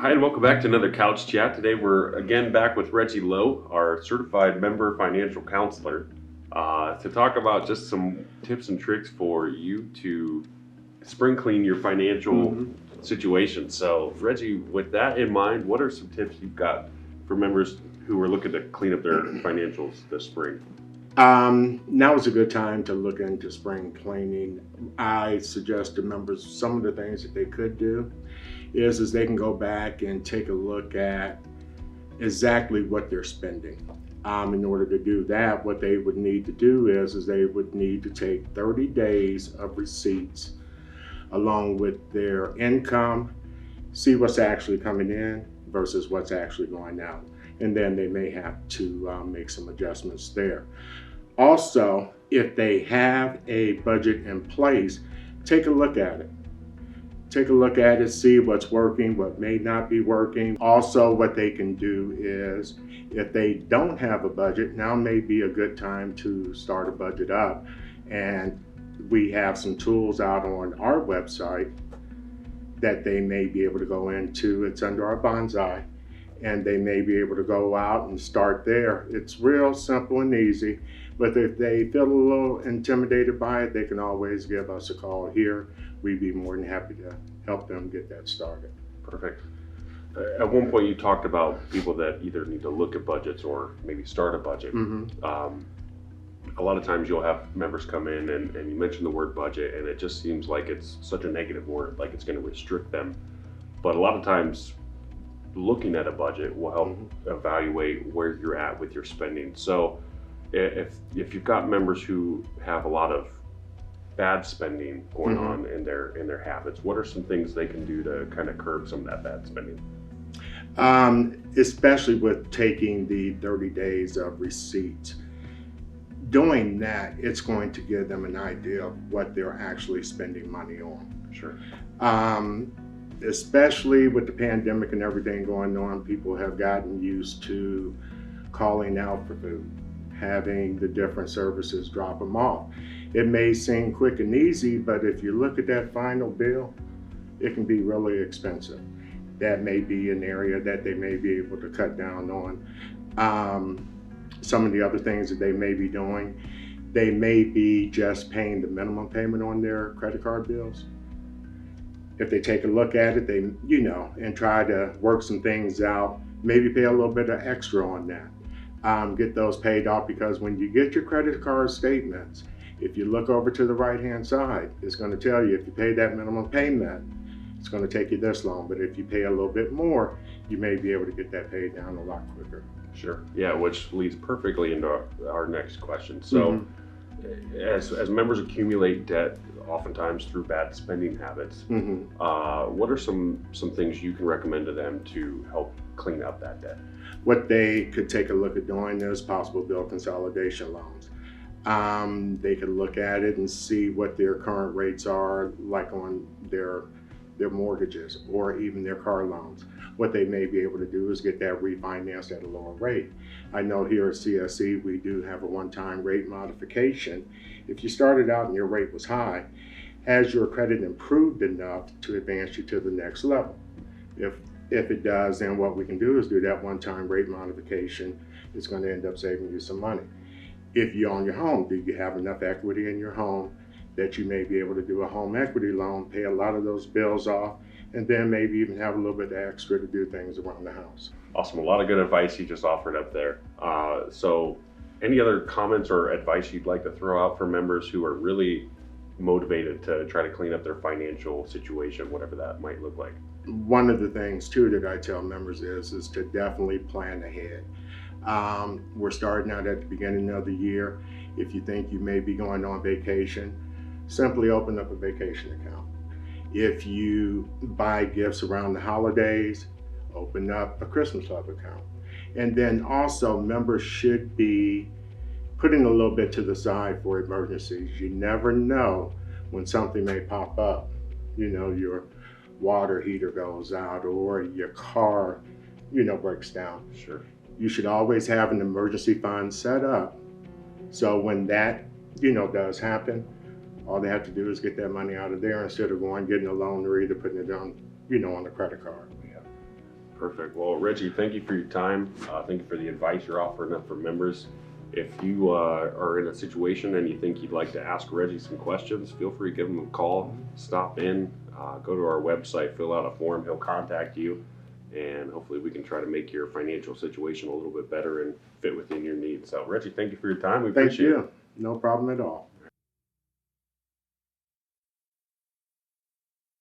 Hi, and welcome back to another Couch Chat. Today we're again back with Reggie Lowe, our certified member financial counselor, to talk about just some tips and tricks for you to spring clean your financial situation. So, Reggie, with that in mind, what are some tips you've got for members who are looking to clean up their financials this spring? Now is a good time to look into spring cleaning. I suggest to members some of the things that they could do is they can go back and take a look at exactly what they're spending. In order to do that, what they would need to do is they would need to take 30 days of receipts along with their income, see what's actually coming in versus what's actually going out. And then they may have to make some adjustments there. Also, if they have a budget in place, take a look at it. Take a look at it, see what's working, what may not be working. Also, what they can do is if they don't have a budget, now may be a good time to start a budget up. And we have some tools out on our website that they may be able to go into. It's under our bonsai, and they may be able to go out and start there. It's real simple and easy, but if they feel a little intimidated by it, they can always give us a call here. We'd be more than happy to help them get that started. Perfect. At one point, you talked about people that either need to look at budgets or maybe start a budget. A lot of times you'll have members come in and you mention the word budget, and it just seems like it's such a negative word, like it's going to restrict them. But a lot of times, looking at a budget will help evaluate where you're at with your spending. So if you've got members who have a lot of bad spending going on in their habits, what are some things they can do to kind of curb some of that bad spending? Especially with taking the 30 days of receipts. Doing that, it's going to give them an idea of what they're actually spending money on. Sure. Especially with the pandemic and everything going on, people have gotten used to calling out for food, having the different services drop them off. It may seem quick and easy, but if you look at that final bill, it can be really expensive. That may be an area that they may be able to cut down on. Some of the other things that they may be doing, they may be just paying the minimum payment on their credit card bills. If they take a look at it, they, and try to work some things out, maybe pay a little bit of extra on that. Get those paid off, because when you get your credit card statements, if you look over to the right-hand side, it's going to tell you if you pay that minimum payment, it's going to take you this long. But if you pay a little bit more, you may be able to get that paid down a lot quicker. Sure. Yeah, which leads perfectly into our next question. So as members accumulate debt, oftentimes through bad spending habits, what are some things you can recommend to them to help clean up that debt? What they could take a look at doing is possible bill consolidation loans. They could look at it and see what their current rates are, like on their mortgages or even their car loans. What they may be able to do is get that refinanced at a lower rate. I know here at CSE we do have a one-time rate modification. If you started out and your rate was high, has your credit improved enough to advance you to the next level? If it does, then what we can do is do that one-time rate modification. It's going to end up saving you some money. If you own your home, do you have enough equity in your home that you may be able to do a home equity loan, pay a lot of those bills off, and then maybe even have a little bit extra to do things around the house. Awesome. A lot of good advice you just offered up there. So any other comments or advice you'd like to throw out for members who are really motivated to try to clean up their financial situation, whatever that might look like? One of the things too that I tell members is to definitely plan ahead. We're starting out at the beginning of the year. If you think you may be going on vacation, simply open up a vacation account. If you buy gifts around the holidays, open up a Christmas Club account. And then also, members should be putting a little bit to the side for emergencies. You never know when something may pop up. Your water heater goes out or your car, breaks down. Sure. You should always have an emergency fund set up. So when that, does happen, all they have to do is get that money out of there instead of going getting a loan or either putting it on, on a credit card. Yeah. Perfect. Well, Reggie, thank you for your time. Thank you for the advice you're offering up for members. If you are in a situation and you think you'd like to ask Reggie some questions, feel free to give him a call, stop in, go to our website, fill out a form. He'll contact you, and hopefully we can try to make your financial situation a little bit better and fit within your needs. So, Reggie, thank you for your time. We Thank appreciate it. you. No problem at all.